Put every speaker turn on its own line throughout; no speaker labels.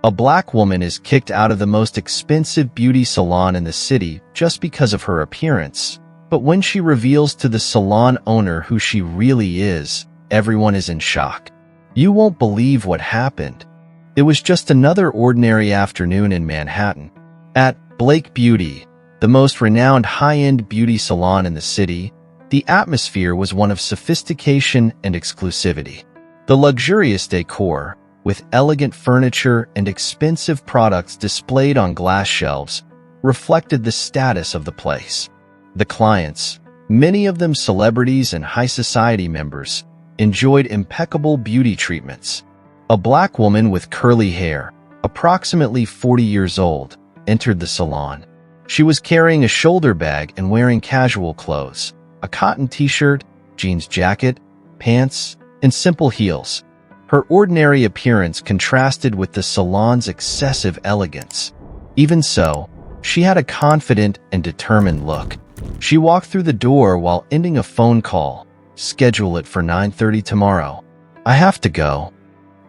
A black woman is kicked out of the most expensive beauty salon in the city just because of her appearance. But when she reveals to the salon owner who she really is, everyone is in shock. You won't believe what happened. It was just another ordinary afternoon in Manhattan. At Blake Beauty, the most renowned high-end beauty salon in the city, the atmosphere was one of sophistication and exclusivity. The luxurious decor, with elegant furniture and expensive products displayed on glass shelves, reflected the status of the place. The clients, many of them celebrities and high society members, enjoyed impeccable beauty treatments. A black woman with curly hair, approximately 40 years old, entered the salon. She was carrying a shoulder bag and wearing casual clothes, a cotton t-shirt, jeans jacket, pants, and simple heels. Her ordinary appearance contrasted with the salon's excessive elegance. Even so, she had a confident and determined look. She walked through the door while ending a phone call. "Schedule it for 9:30 tomorrow. I have to go."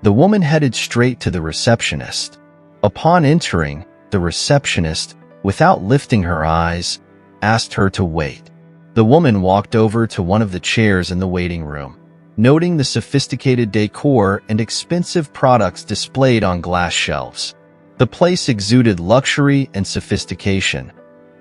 The woman headed straight to the receptionist. Upon entering, the receptionist, without lifting her eyes, asked her to wait. The woman walked over to one of the chairs in the waiting room, noting the sophisticated decor and expensive products displayed on glass shelves. The place exuded luxury and sophistication,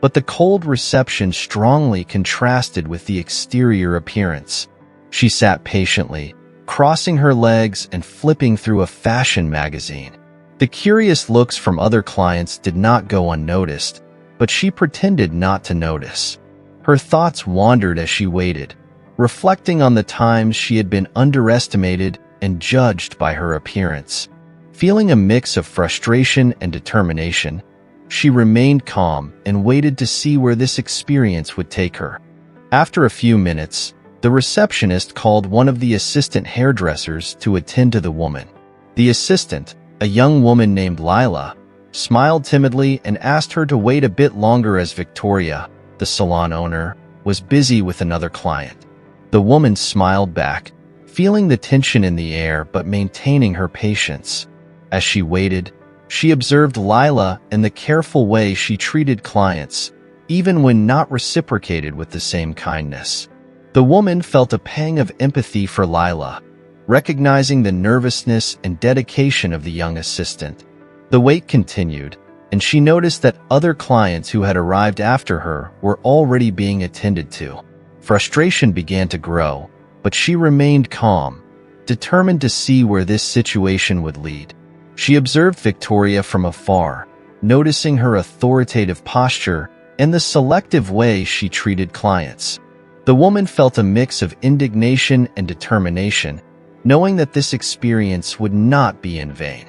but the cold reception strongly contrasted with the exterior appearance. She sat patiently, crossing her legs and flipping through a fashion magazine. The curious looks from other clients did not go unnoticed, but she pretended not to notice. Her thoughts wandered as she waited, reflecting on the times she had been underestimated and judged by her appearance. Feeling a mix of frustration and determination, she remained calm and waited to see where this experience would take her. After a few minutes, the receptionist called one of the assistant hairdressers to attend to the woman. The assistant, a young woman named Lila, smiled timidly and asked her to wait a bit longer as Victoria, the salon owner, was busy with another client. The woman smiled back, feeling the tension in the air but maintaining her patience. As she waited, she observed Lila and the careful way she treated clients, even when not reciprocated with the same kindness. The woman felt a pang of empathy for Lila, recognizing the nervousness and dedication of the young assistant. The wait continued, and she noticed that other clients who had arrived after her were already being attended to. Frustration began to grow, but she remained calm, determined to see where this situation would lead. She observed Victoria from afar, noticing her authoritative posture and the selective way she treated clients. The woman felt a mix of indignation and determination, knowing that this experience would not be in vain.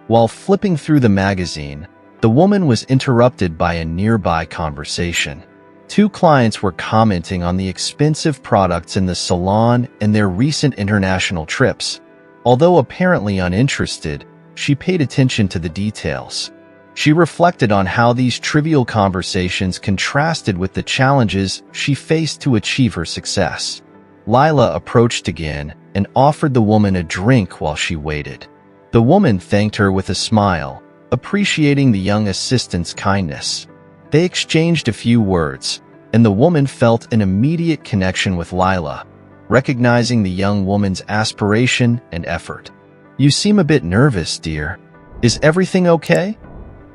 While flipping through the magazine, the woman was interrupted by a nearby conversation. Two clients were commenting on the expensive products in the salon and their recent international trips. Although apparently uninterested, she paid attention to the details. She reflected on how these trivial conversations contrasted with the challenges she faced to achieve her success. Lila approached again and offered the woman a drink while she waited. The woman thanked her with a smile, appreciating the young assistant's kindness. They exchanged a few words, and the woman felt an immediate connection with Lila, recognizing the young woman's aspiration and effort. "You seem a bit nervous, dear. Is everything okay?"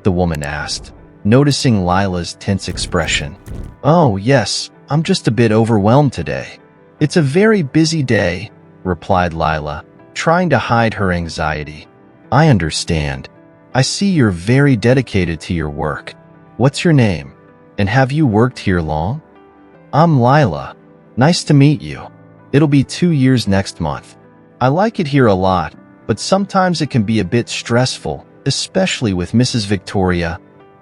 the woman asked, noticing Lila's tense expression. "Oh, yes, I'm just a bit overwhelmed today." "It's a very busy day," replied Lila, trying to hide her anxiety. "I understand. I see you're very dedicated to your work. What's your name? And have you worked here long?" "I'm Lila. Nice to meet you. It'll be 2 years next month. I like it here a lot, but sometimes it can be a bit stressful, especially with Mrs. Victoria,"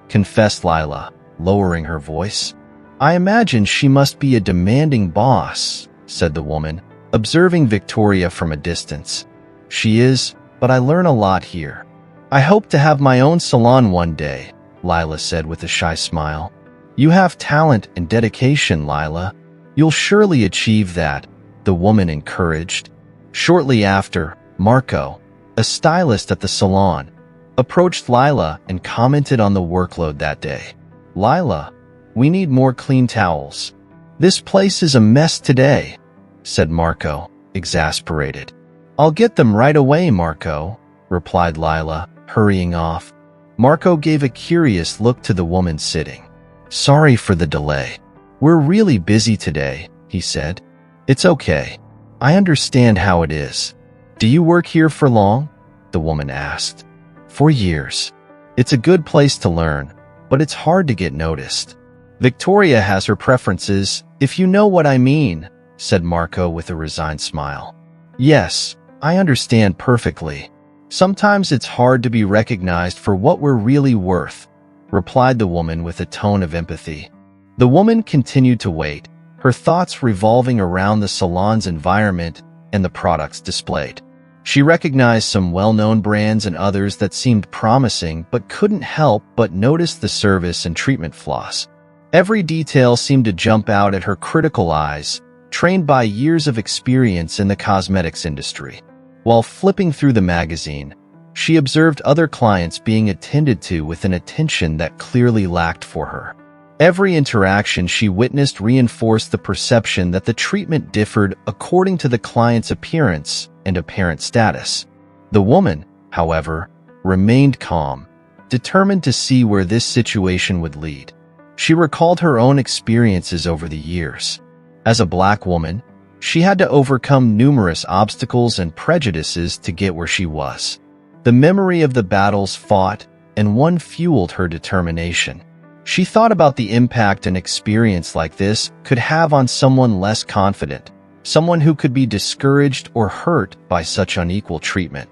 confessed Lila, lowering her voice. "I imagine she must be a demanding boss," said the woman, observing Victoria from a distance. "She is, but I learn a lot here. I hope to have my own salon one day," Lila said with a shy smile. "You have talent and dedication, Lila. You'll surely achieve that," the woman encouraged. Shortly after, Marco, a stylist at the salon, approached Lila and commented on the workload that day. "Lila, we need more clean towels. This place is a mess today," said Marco, exasperated. "I'll get them right away, Marco," replied Lila, hurrying off. Marco gave a curious look to the woman sitting. "Sorry for the delay. We're really busy today," he said. "It's okay. I understand how it is." "Do you work here for long?" the woman asked. "For years. It's a good place to learn, but it's hard to get noticed. Victoria has her preferences, if you know what I mean," said Marco with a resigned smile. "Yes, I understand perfectly. Sometimes it's hard to be recognized for what we're really worth," replied the woman with a tone of empathy. The woman continued to wait, her thoughts revolving around the salon's environment and the products displayed. She recognized some well-known brands and others that seemed promising but couldn't help but notice the service and treatment flaws. Every detail seemed to jump out at her critical eyes, trained by years of experience in the cosmetics industry. While flipping through the magazine, she observed other clients being attended to with an attention that clearly lacked for her. Every interaction she witnessed reinforced the perception that the treatment differed according to the client's appearance and apparent status. The woman, however, remained calm, determined to see where this situation would lead. She recalled her own experiences over the years. As a Black woman, she had to overcome numerous obstacles and prejudices to get where she was. The memory of the battles fought and won fueled her determination. She thought about the impact an experience like this could have on someone less confident, someone who could be discouraged or hurt by such unequal treatment.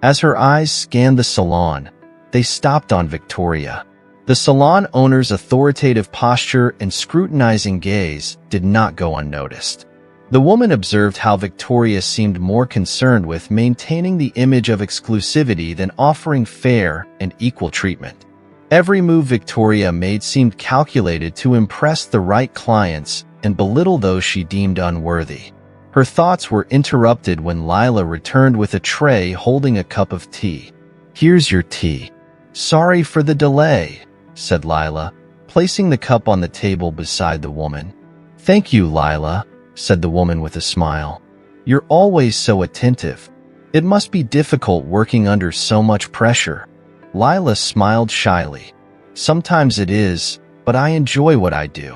As her eyes scanned the salon, they stopped on Victoria. The salon owner's authoritative posture and scrutinizing gaze did not go unnoticed. The woman observed how Victoria seemed more concerned with maintaining the image of exclusivity than offering fair and equal treatment. Every move Victoria made seemed calculated to impress the right clients and belittle those she deemed unworthy. Her thoughts were interrupted when Lila returned with a tray holding a cup of tea. "Here's your tea." "Sorry for the delay," said Lila, placing the cup on the table beside the woman. "Thank you, Lila," said the woman with a smile. "You're always so attentive. It must be difficult working under so much pressure." Lila smiled shyly. "Sometimes it is, but I enjoy what I do.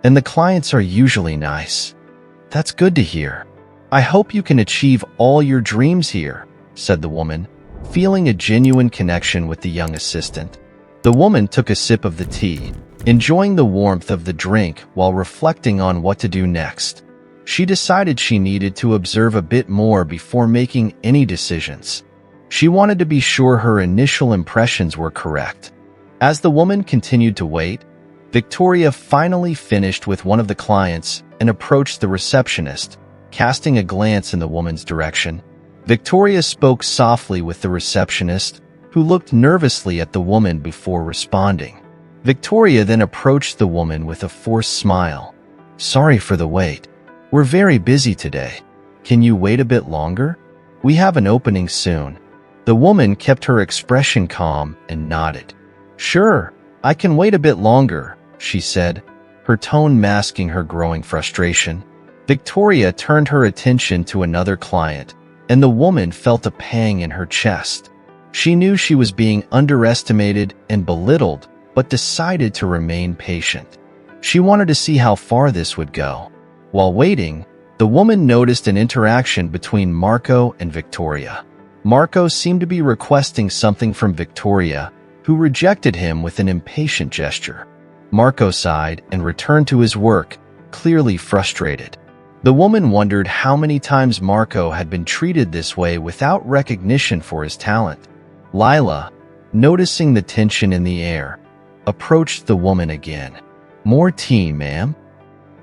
And the clients are usually nice." "That's good to hear. I hope you can achieve all your dreams here," said the woman, feeling a genuine connection with the young assistant. The woman took a sip of the tea, enjoying the warmth of the drink while reflecting on what to do next. She decided she needed to observe a bit more before making any decisions. She wanted to be sure her initial impressions were correct. As the woman continued to wait, Victoria finally finished with one of the clients and approached the receptionist, casting a glance in the woman's direction. Victoria spoke softly with the receptionist, who looked nervously at the woman before responding. Victoria then approached the woman with a forced smile. "Sorry for the wait. We're very busy today. Can you wait a bit longer? We have an opening soon." The woman kept her expression calm and nodded. "Sure, I can wait a bit longer," she said, her tone masking her growing frustration. Victoria turned her attention to another client, and the woman felt a pang in her chest. She knew she was being underestimated and belittled, but decided to remain patient. She wanted to see how far this would go. While waiting, the woman noticed an interaction between Marco and Victoria. Marco seemed to be requesting something from Victoria, who rejected him with an impatient gesture. Marco sighed and returned to his work, clearly frustrated. The woman wondered how many times Marco had been treated this way without recognition for his talent. Lila, noticing the tension in the air, approached the woman again. "More tea, ma'am?"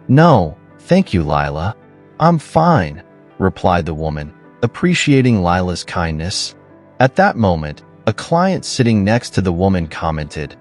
"No, thank you, Lila. I'm fine," replied the woman, appreciating Lila's kindness. At that moment, a client sitting next to the woman commented,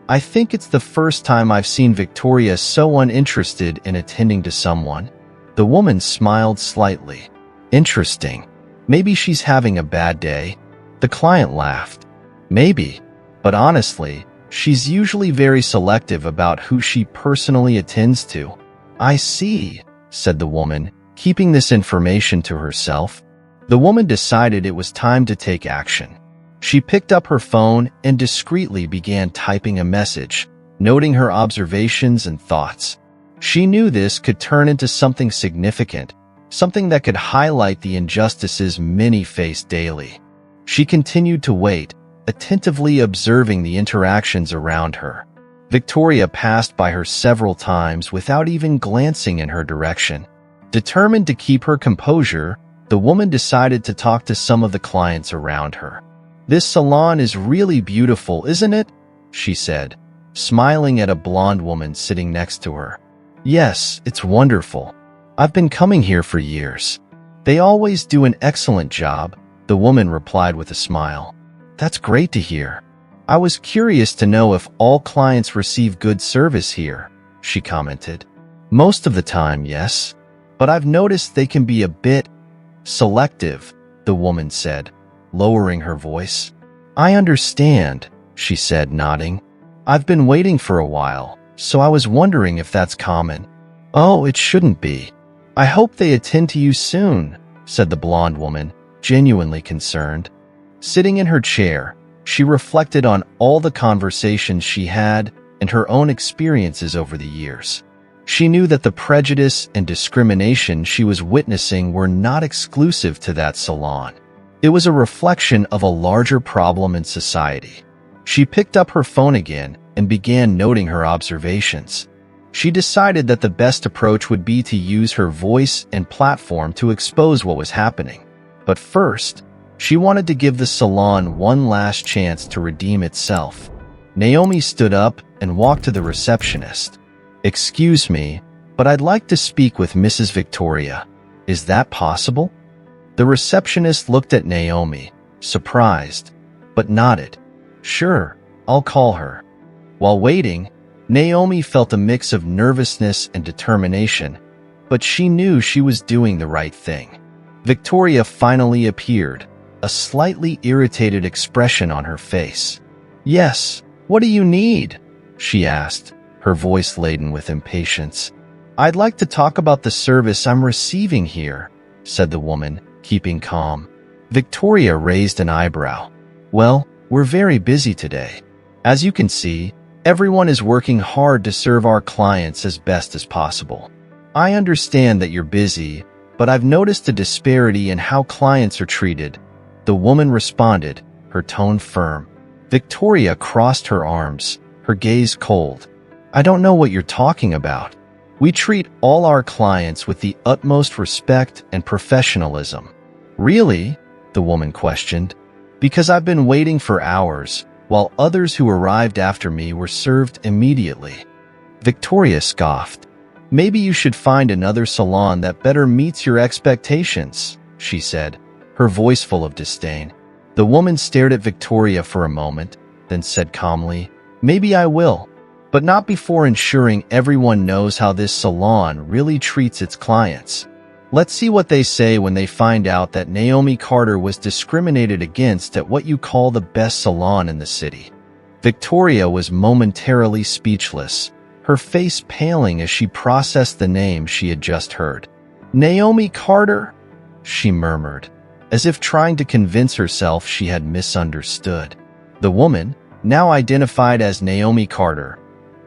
"I think it's the first time I've seen Victoria so uninterested in attending to someone." The woman smiled slightly. "Interesting. Maybe she's having a bad day." The client laughed. Maybe. But honestly, she's usually very selective about who she personally attends to. I see, said the woman, keeping this information to herself. The woman decided it was time to take action. She picked up her phone and discreetly began typing a message, noting her observations and thoughts. She knew this could turn into something significant, something that could highlight the injustices many face daily. She continued to wait, attentively observing the interactions around her. Victoria passed by her several times without even glancing in her direction. Determined to keep her composure, the woman decided to talk to some of the clients around her. "This salon is really beautiful, isn't it?" she said, smiling at a blonde woman sitting next to her. "Yes, it's wonderful. I've been coming here for years. They always do an excellent job," the woman replied with a smile. "That's great to hear. I was curious to know if all clients receive good service here," she commented. "Most of the time, yes. But I've noticed they can be a bit selective," the woman said, lowering her voice. "I understand," she said, nodding. "I've been waiting for a while, so I was wondering if that's common." "Oh, it shouldn't be. I hope they attend to you soon," said the blonde woman, genuinely concerned. Sitting in her chair, she reflected on all the conversations she had and her own experiences over the years. She knew that the prejudice and discrimination she was witnessing were not exclusive to that salon. It was a reflection of a larger problem in society. She picked up her phone again and began noting her observations. She decided that the best approach would be to use her voice and platform to expose what was happening. But first, she wanted to give the salon one last chance to redeem itself. Naomi stood up and walked to the receptionist. "Excuse me, but I'd like to speak with Mrs. Victoria. Is that possible?" The receptionist looked at Naomi, surprised, but nodded. "Sure, I'll call her." While waiting, Naomi felt a mix of nervousness and determination, but she knew she was doing the right thing. Victoria finally appeared, a slightly irritated expression on her face. "Yes, what do you need?" she asked, her voice laden with impatience. "I'd like to talk about the service I'm receiving here," said the woman, keeping calm. Victoria raised an eyebrow. "Well, we're very busy today. As you can see, everyone is working hard to serve our clients as best as possible. I understand that you're busy, but I've noticed a disparity in how clients are treated," the woman responded, her tone firm. Victoria crossed her arms, her gaze cold. "I don't know what you're talking about. We treat all our clients with the utmost respect and professionalism." "Really?" the woman questioned. "Because I've been waiting for hours, while others who arrived after me were served immediately." Victoria scoffed. "Maybe you should find another salon that better meets your expectations," she said, her voice full of disdain. The woman stared at Victoria for a moment, then said calmly, "Maybe I will, but not before ensuring everyone knows how this salon really treats its clients. Let's see what they say when they find out that Naomi Carter was discriminated against at what you call the best salon in the city." Victoria was momentarily speechless, her face paling as she processed the name she had just heard. "Naomi Carter?" she murmured, as if trying to convince herself she had misunderstood. The woman, now identified as Naomi Carter,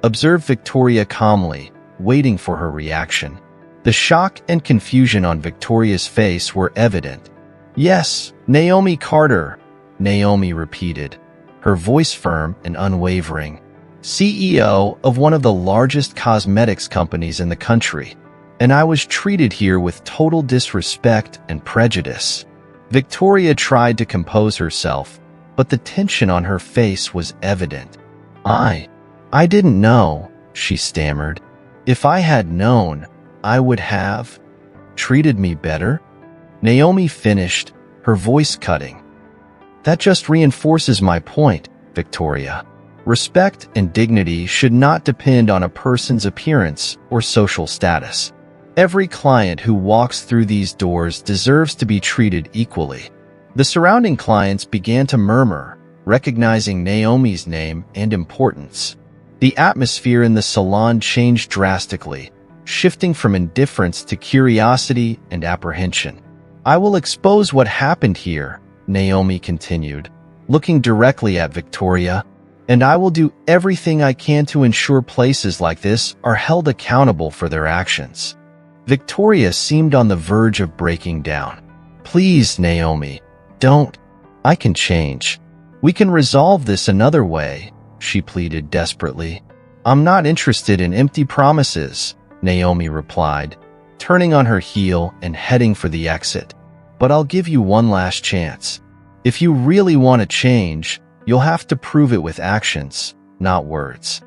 observed Victoria calmly, waiting for her reaction. The shock and confusion on Victoria's face were evident. "Yes, Naomi Carter," Naomi repeated, her voice firm and unwavering. "CEO of one of the largest cosmetics companies in the country, and I was treated here with total disrespect and prejudice." Victoria tried to compose herself, but the tension on her face was evident. I didn't know," she stammered. "If I had known, I would have treated me better." Naomi finished, her voice cutting. "That just reinforces my point, Victoria. Respect and dignity should not depend on a person's appearance or social status. Every client who walks through these doors deserves to be treated equally." The surrounding clients began to murmur, recognizing Naomi's name and importance. The atmosphere in the salon changed drastically, shifting from indifference to curiosity and apprehension. "I will expose what happened here," Naomi continued, looking directly at Victoria, "and I will do everything I can to ensure places like this are held accountable for their actions." Victoria seemed on the verge of breaking down. "Please, Naomi, don't. I can change. We can resolve this another way," she pleaded desperately. "I'm not interested in empty promises," Naomi replied, turning on her heel and heading for the exit. "But I'll give you one last chance. If you really want to change, you'll have to prove it with actions, not words."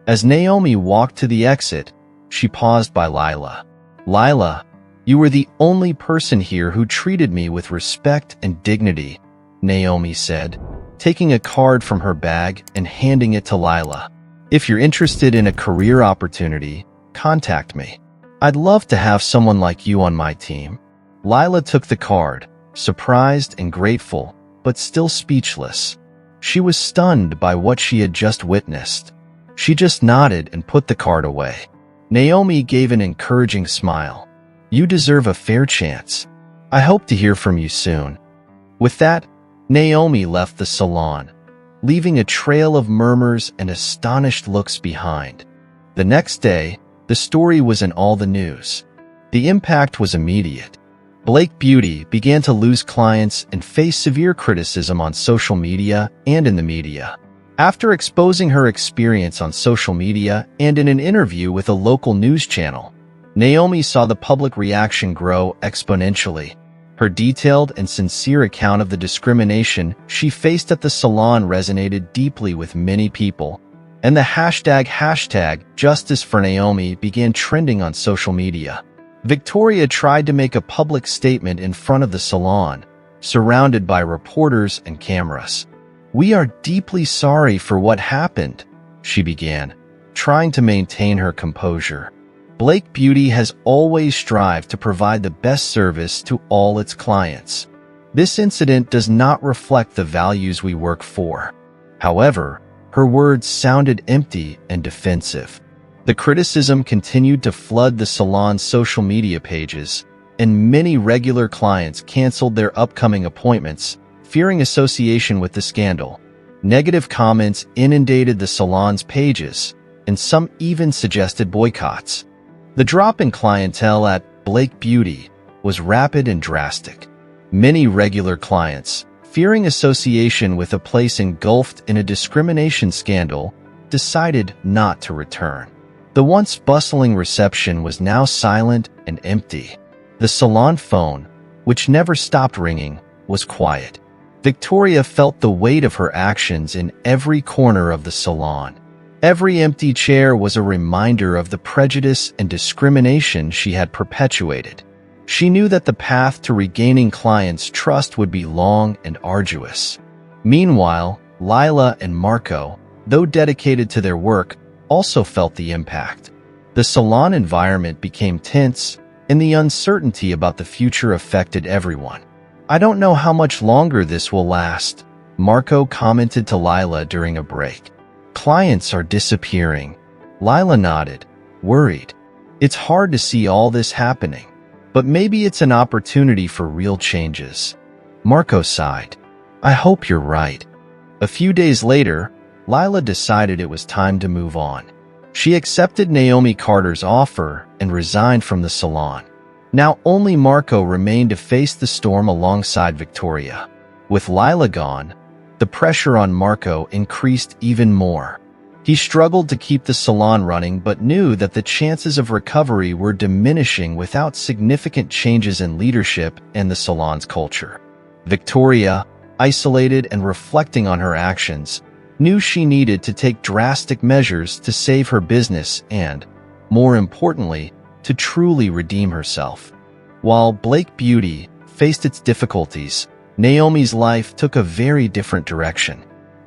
As Naomi walked to the exit, she paused by Lila. "Lila, you were the only person here who treated me with respect and dignity," Naomi said, taking a card from her bag and handing it to Lila. "If you're interested in a career opportunity, contact me. I'd love to have someone like you on my team." Lila took the card, surprised and grateful, but still speechless. She was stunned by what she had just witnessed. She just nodded and put the card away. Naomi gave an encouraging smile. "You deserve a fair chance. I hope to hear from you soon." With that, Naomi left the salon, leaving a trail of murmurs and astonished looks behind. The next day, the story was in all the news. The impact was immediate. Blake Beauty began to lose clients and face severe criticism on social media and in the media. After exposing her experience on social media and in an interview with a local news channel, Naomi saw the public reaction grow exponentially. Her detailed and sincere account of the discrimination she faced at the salon resonated deeply with many people, and the hashtag Justice for Naomi began trending on social media. Victoria tried to make a public statement in front of the salon, surrounded by reporters and cameras. "We are deeply sorry for what happened," she began, trying to maintain her composure. "Blake Beauty has always strived to provide the best service to all its clients. This incident does not reflect the values we work for." However, her words sounded empty and defensive. The criticism continued to flood the salon's social media pages, and many regular clients canceled their upcoming appointments, fearing association with the scandal. Negative comments inundated the salon's pages, and some even suggested boycotts. The drop in clientele at Blake Beauty was rapid and drastic. Many regular clients, fearing association with a place engulfed in a discrimination scandal, decided not to return. The once bustling reception was now silent and empty. The salon phone, which never stopped ringing, was quiet. Victoria felt the weight of her actions in every corner of the salon. Every empty chair was a reminder of the prejudice and discrimination she had perpetuated. She knew that the path to regaining clients' trust would be long and arduous. Meanwhile, Lila and Marco, though dedicated to their work, also felt the impact. The salon environment became tense, and the uncertainty about the future affected everyone. "I don't know how much longer this will last," Marco commented to Lila during a break. "Clients are disappearing." Lila nodded, worried. "It's hard to see all this happening, but maybe it's an opportunity for real changes." Marco sighed. "I hope you're right." A few days later, Lila decided it was time to move on. She accepted Naomi Carter's offer and resigned from the salon. Now only Marco remained to face the storm alongside Victoria. With Lila gone, the pressure on Marco increased even more. He struggled to keep the salon running but knew that the chances of recovery were diminishing without significant changes in leadership and the salon's culture. Victoria, isolated and reflecting on her actions, knew she needed to take drastic measures to save her business and, more importantly, to truly redeem herself. While Blake Beauty faced its difficulties, Naomi's life took a very different direction.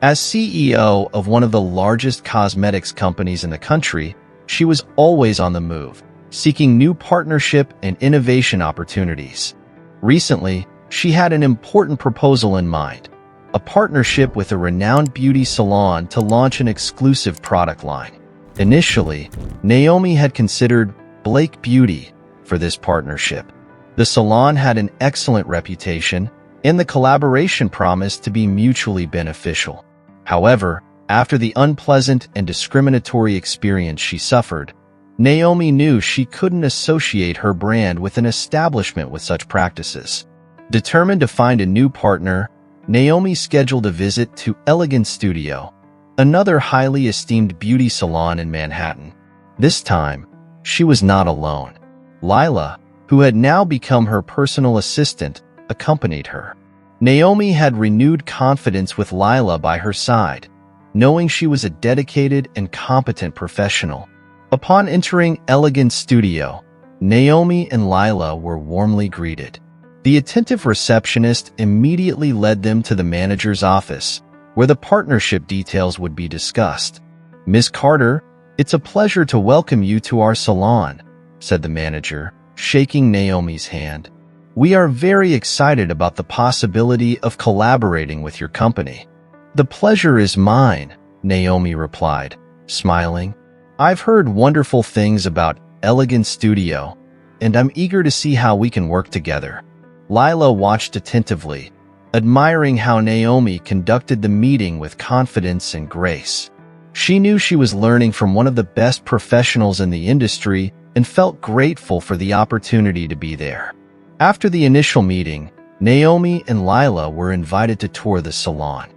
As CEO of one of the largest cosmetics companies in the country, she was always on the move, seeking new partnership and innovation opportunities. Recently, she had an important proposal in mind: a partnership with a renowned beauty salon to launch an exclusive product line. Initially, Naomi had considered Blake Beauty for this partnership. The salon had an excellent reputation, and the collaboration promised to be mutually beneficial. However, after the unpleasant and discriminatory experience she suffered, Naomi knew she couldn't associate her brand with an establishment with such practices. Determined to find a new partner, Naomi scheduled a visit to Elegant Studio, another highly esteemed beauty salon in Manhattan. This time, she was not alone. Lila, who had now become her personal assistant, accompanied her. Naomi had renewed confidence with Lila by her side, knowing she was a dedicated and competent professional. Upon entering Elegant Studio, Naomi and Lila were warmly greeted. The attentive receptionist immediately led them to the manager's office, where the partnership details would be discussed. "Miss Carter, it's a pleasure to welcome you to our salon," said the manager, shaking Naomi's hand. "We are very excited about the possibility of collaborating with your company." "The pleasure is mine," Naomi replied, smiling. "I've heard wonderful things about Elegant Studio, and I'm eager to see how we can work together." Lila watched attentively, admiring how Naomi conducted the meeting with confidence and grace. She knew she was learning from one of the best professionals in the industry and felt grateful for the opportunity to be there. After the initial meeting, Naomi and Lila were invited to tour the salon.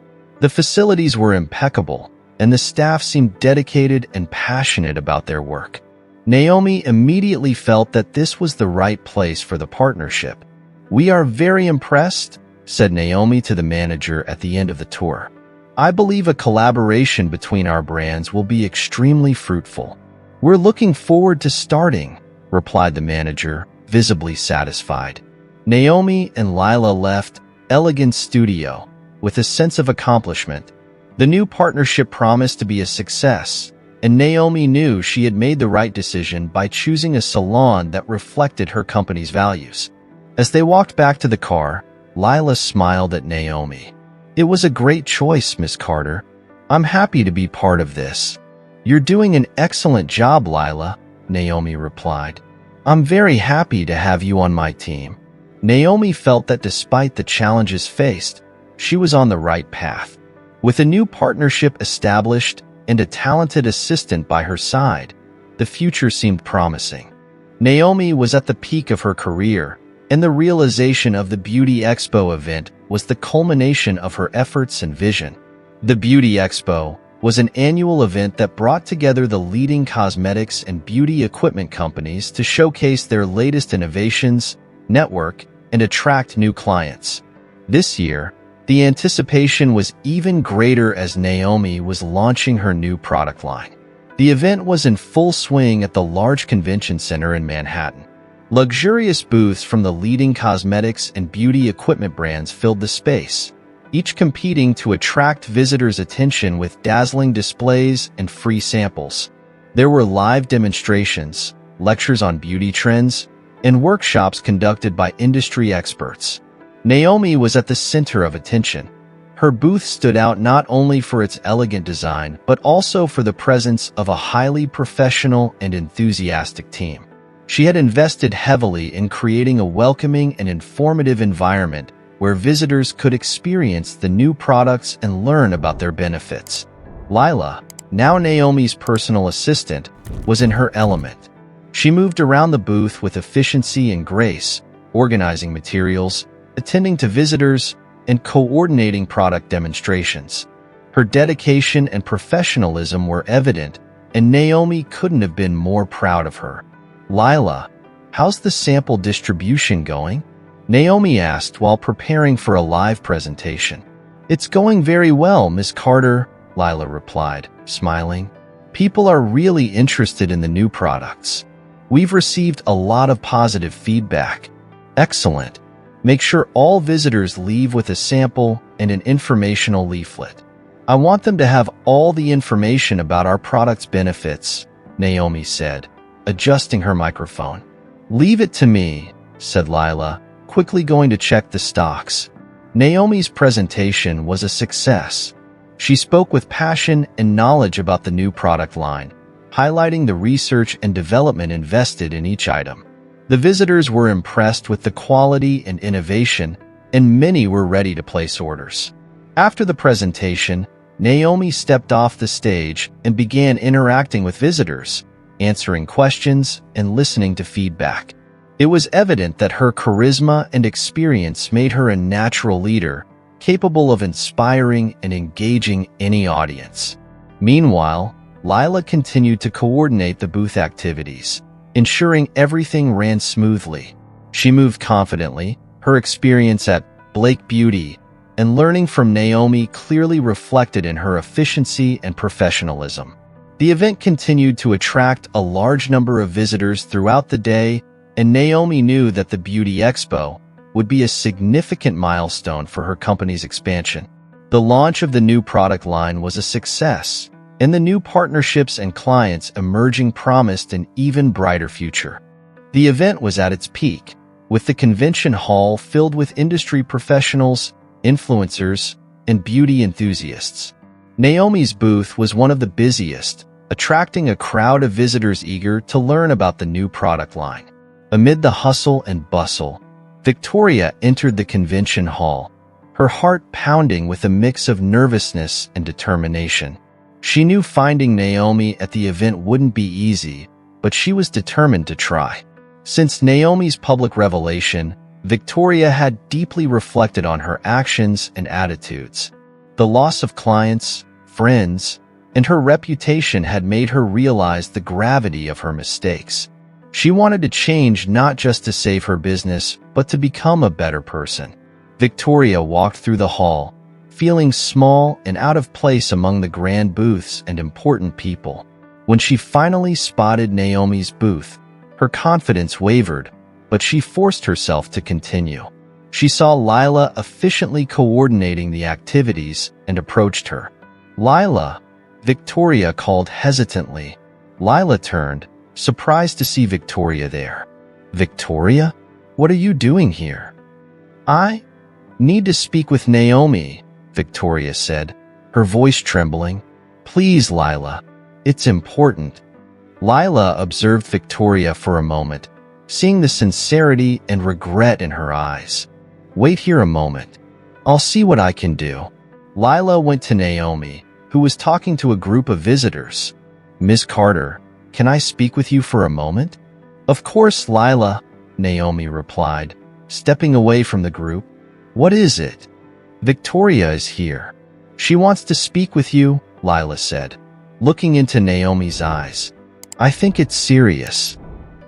The facilities were impeccable, and the staff seemed dedicated and passionate about their work. Naomi immediately felt that this was the right place for the partnership. "We are very impressed," said Naomi to the manager at the end of the tour. "I believe a collaboration between our brands will be extremely fruitful." "We're looking forward to starting," replied the manager, visibly satisfied. Naomi and Lila left Elegant Studio with a sense of accomplishment. The new partnership promised to be a success, and Naomi knew she had made the right decision by choosing a salon that reflected her company's values. As they walked back to the car, Lila smiled at Naomi. "It was a great choice, Miss Carter. I'm happy to be part of this." "You're doing an excellent job, Lila," Naomi replied. "I'm very happy to have you on my team." Naomi felt that despite the challenges faced, she was on the right path. With a new partnership established and a talented assistant by her side, the future seemed promising. Naomi was at the peak of her career, and the realization of the Beauty Expo event was the culmination of her efforts and vision. The Beauty Expo was an annual event that brought together the leading cosmetics and beauty equipment companies to showcase their latest innovations, network, and attract new clients. This year, the anticipation was even greater as Naomi was launching her new product line. The event was in full swing at the large convention center in Manhattan. Luxurious booths from the leading cosmetics and beauty equipment brands filled the space, each competing to attract visitors' attention with dazzling displays and free samples. There were live demonstrations, lectures on beauty trends, and workshops conducted by industry experts. Naomi was at the center of attention. Her booth stood out not only for its elegant design, but also for the presence of a highly professional and enthusiastic team. She had invested heavily in creating a welcoming and informative environment where visitors could experience the new products and learn about their benefits. Lila, now Naomi's personal assistant, was in her element. She moved around the booth with efficiency and grace, organizing materials, attending to visitors, and coordinating product demonstrations. Her dedication and professionalism were evident, and Naomi couldn't have been more proud of her. "Lila, how's the sample distribution going?" Naomi asked while preparing for a live presentation. "It's going very well, Miss Carter," Lila replied, smiling. "People are really interested in the new products. We've received a lot of positive feedback." "Excellent. Make sure all visitors leave with a sample and an informational leaflet. I want them to have all the information about our product's benefits," Naomi said, adjusting her microphone. "Leave it to me," said Lila, quickly going to check the stocks. Naomi's presentation was a success. She spoke with passion and knowledge about the new product line, highlighting the research and development invested in each item. The visitors were impressed with the quality and innovation, and many were ready to place orders. After the presentation, Naomi stepped off the stage and began interacting with visitors, answering questions and listening to feedback. It was evident that her charisma and experience made her a natural leader, capable of inspiring and engaging any audience. Meanwhile, Lila continued to coordinate the booth activities, ensuring everything ran smoothly. She moved confidently, her experience at Blake Beauty and learning from Naomi clearly reflected in her efficiency and professionalism. The event continued to attract a large number of visitors throughout the day, and Naomi knew that the Beauty Expo would be a significant milestone for her company's expansion. The launch of the new product line was a success, and the new partnerships and clients emerging promised an even brighter future. The event was at its peak, with the convention hall filled with industry professionals, influencers, and beauty enthusiasts. Naomi's booth was one of the busiest, attracting a crowd of visitors eager to learn about the new product line. Amid the hustle and bustle, Victoria entered the convention hall, her heart pounding with a mix of nervousness and determination. She knew finding Naomi at the event wouldn't be easy, but she was determined to try. Since Naomi's public revelation, Victoria had deeply reflected on her actions and attitudes. The loss of clients, friends, and her reputation had made her realize the gravity of her mistakes. She wanted to change not just to save her business, but to become a better person. Victoria walked through the hall, feeling small and out of place among the grand booths and important people. When she finally spotted Naomi's booth, her confidence wavered, but she forced herself to continue. She saw Lila efficiently coordinating the activities and approached her. "Lila," Victoria called hesitantly. Lila turned, surprised to see Victoria there. "Victoria? What are you doing here?" "I need to speak with Naomi," Victoria said, her voice trembling. "Please, Lila. It's important." Lila observed Victoria for a moment, seeing the sincerity and regret in her eyes. "Wait here a moment. I'll see what I can do." Lila went to Naomi, who was talking to a group of visitors. "Miss Carter, can I speak with you for a moment?" "Of course, Lila," Naomi replied, stepping away from the group. "What is it?" "Victoria is here. She wants to speak with you," Lila said, looking into Naomi's eyes. "I think it's serious."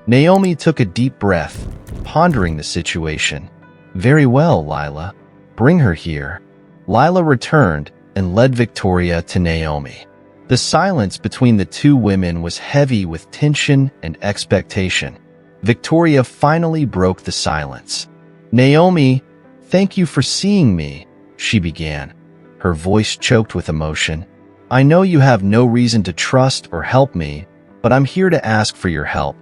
Naomi took a deep breath, pondering the situation. "Very well, Lila. Bring her here." Lila returned and led Victoria to Naomi. The silence between the two women was heavy with tension and expectation. Victoria finally broke the silence. "Naomi, thank you for seeing me," she began, her voice choked with emotion. "I know you have no reason to trust or help me, but I'm here to ask for your help.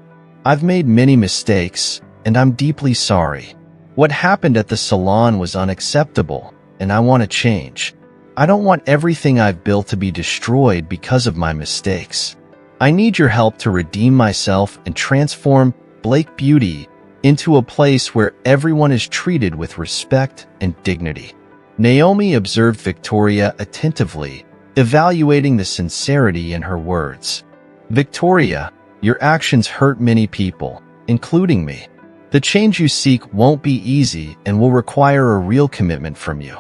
I've made many mistakes, and I'm deeply sorry. What happened at the salon was unacceptable, and I want to change. I don't want everything I've built to be destroyed because of my mistakes. I need your help to redeem myself and transform Blake Beauty into a place where everyone is treated with respect and dignity." Naomi observed Victoria attentively, evaluating the sincerity in her words. "Victoria, your actions hurt many people, including me. The change you seek won't be easy and will require a real commitment from you."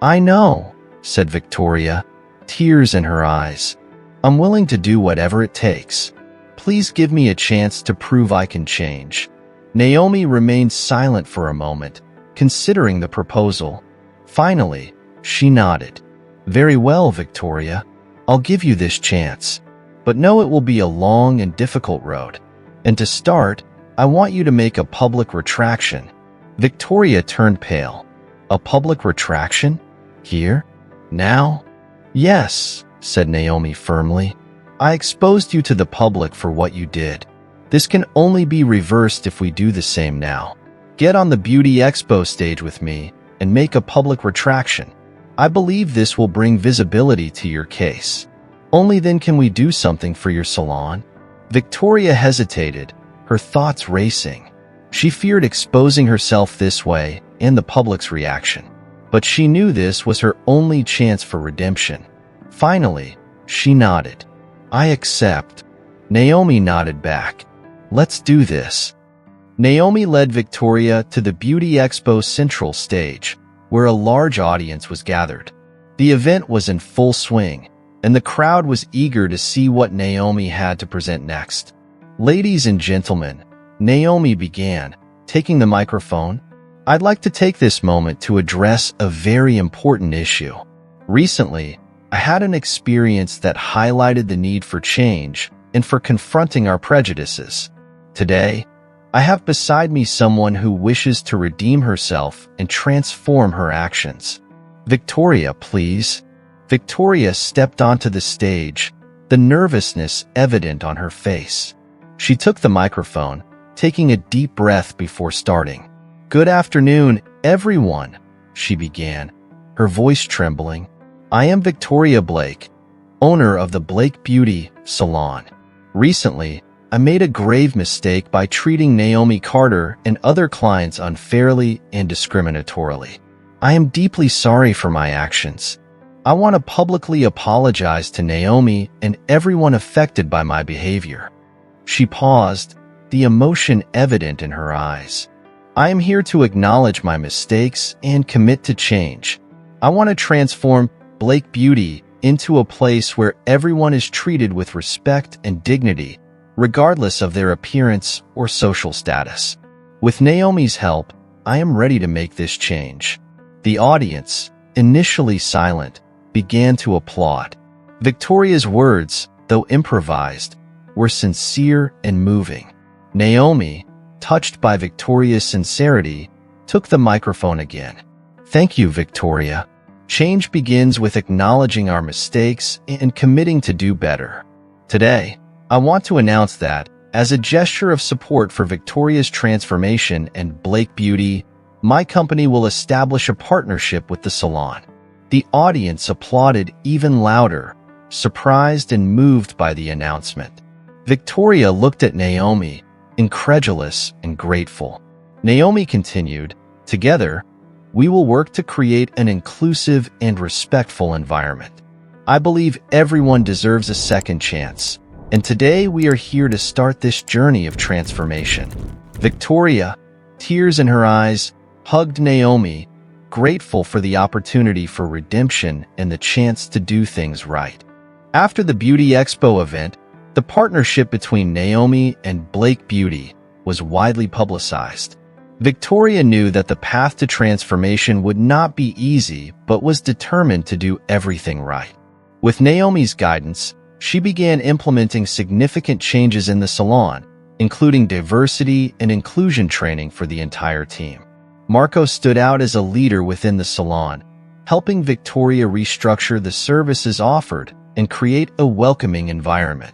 "I know," said Victoria, tears in her eyes. "I'm willing to do whatever it takes. Please give me a chance to prove I can change." Naomi remained silent for a moment, considering the proposal. Finally, she nodded. "Very well, Victoria. I'll give you this chance. But know it will be a long and difficult road. And to start, I want you to make a public retraction." Victoria turned pale. "A public retraction? Here? Now?" "Yes," said Naomi firmly. "I exposed you to the public for what you did. This can only be reversed if we do the same now. Get on the Beauty Expo stage with me and make a public retraction. I believe this will bring visibility to your case. Only then can we do something for your salon." Victoria hesitated, her thoughts racing. She feared exposing herself this way and the public's reaction. But she knew this was her only chance for redemption. Finally, she nodded. "I accept." Naomi nodded back. "Let's do this." Naomi led Victoria to the Beauty Expo Central stage, where a large audience was gathered. The event was in full swing, and the crowd was eager to see what Naomi had to present next. "Ladies and gentlemen," Naomi began, taking the microphone, "I'd like to take this moment to address a very important issue. Recently, I had an experience that highlighted the need for change and for confronting our prejudices. Today, I have beside me someone who wishes to redeem herself and transform her actions. Victoria, please." Victoria stepped onto the stage, the nervousness evident on her face. She took the microphone, taking a deep breath before starting. "Good afternoon, everyone," she began, her voice trembling. "I am Victoria Blake, owner of the Blake Beauty Salon. Recently, I made a grave mistake by treating Naomi Carter and other clients unfairly and discriminatorily. I am deeply sorry for my actions. I want to publicly apologize to Naomi and everyone affected by my behavior." She paused, the emotion evident in her eyes. "I am here to acknowledge my mistakes and commit to change. I want to transform Blake Beauty into a place where everyone is treated with respect and dignity, regardless of their appearance or social status. With Naomi's help, I am ready to make this change." The audience, initially silent, began to applaud. Victoria's words, though improvised, were sincere and moving. Naomi, touched by Victoria's sincerity, took the microphone again. "Thank you, Victoria. Change begins with acknowledging our mistakes and committing to do better. Today, I want to announce that, as a gesture of support for Victoria's transformation and Blake Beauty, my company will establish a partnership with the salon." The audience applauded even louder, surprised and moved by the announcement. Victoria looked at Naomi, incredulous and grateful. Naomi continued, "Together, we will work to create an inclusive and respectful environment. I believe everyone deserves a second chance, and today we are here to start this journey of transformation." Victoria, tears in her eyes, hugged Naomi, grateful for the opportunity for redemption and the chance to do things right. After the Beauty Expo event, the partnership between Naomi and Blake Beauty was widely publicized. Victoria knew that the path to transformation would not be easy, but was determined to do everything right. With Naomi's guidance, she began implementing significant changes in the salon, including diversity and inclusion training for the entire team. Marco stood out as a leader within the salon, helping Victoria restructure the services offered and create a welcoming environment.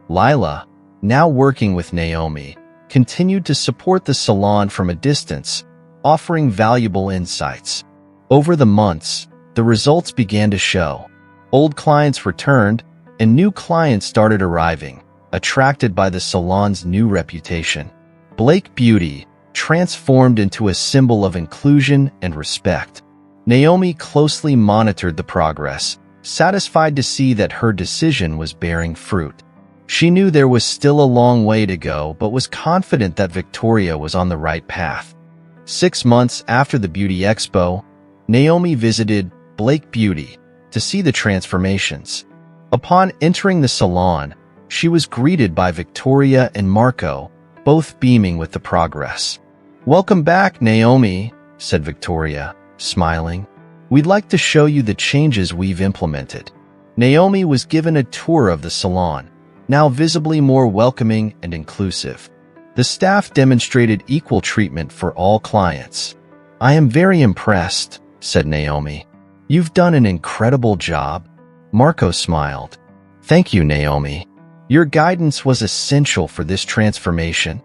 Lila, now working with Naomi, continued to support the salon from a distance, offering valuable insights. Over the months, the results began to show. Old clients returned, and new clients started arriving, attracted by the salon's new reputation. Blake Beauty transformed into a symbol of inclusion and respect. Naomi closely monitored the progress, satisfied to see that her decision was bearing fruit. She knew there was still a long way to go, but was confident that Victoria was on the right path. 6 months after the Beauty Expo, Naomi visited Blake Beauty to see the transformations. Upon entering the salon, she was greeted by Victoria and Marco, both beaming with the progress. "Welcome back, Naomi," said Victoria, smiling. "We'd like to show you the changes we've implemented." Naomi was given a tour of the salon, now visibly more welcoming and inclusive. The staff demonstrated equal treatment for all clients. "I am very impressed," said Naomi. "You've done an incredible job." Marco smiled. "Thank you, Naomi. Your guidance was essential for this transformation."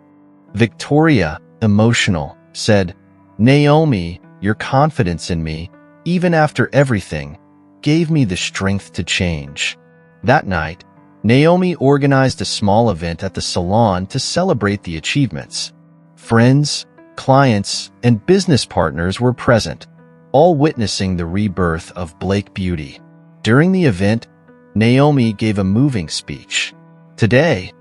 Victoria, emotional, said, "Naomi, Your confidence in me, even after everything, gave me the strength to change." That night, Naomi organized a small event at the salon to celebrate the achievements. Friends, clients, and business partners were present, all witnessing the rebirth of Blake Beauty. During the event, Naomi gave a moving speech. "Today,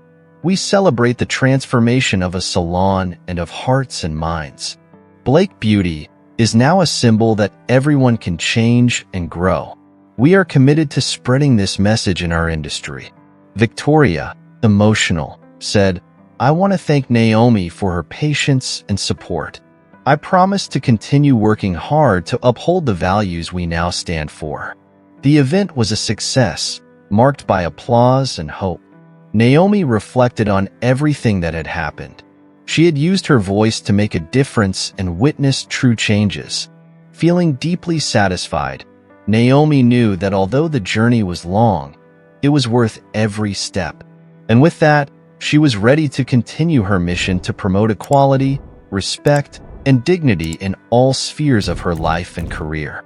we celebrate the transformation of a salon and of hearts and minds. Blake Beauty is now a symbol that everyone can change and grow. We are committed to spreading this message in our industry." Victoria, emotional, said, "I want to thank Naomi for her patience and support. I promise to continue working hard to uphold the values we now stand for." The event was a success, marked by applause and hope. Naomi reflected on everything that had happened. She had used her voice to make a difference and witnessed true changes. Feeling deeply satisfied, Naomi knew that although the journey was long, it was worth every step. And with that, she was ready to continue her mission to promote equality, respect, and dignity in all spheres of her life and career.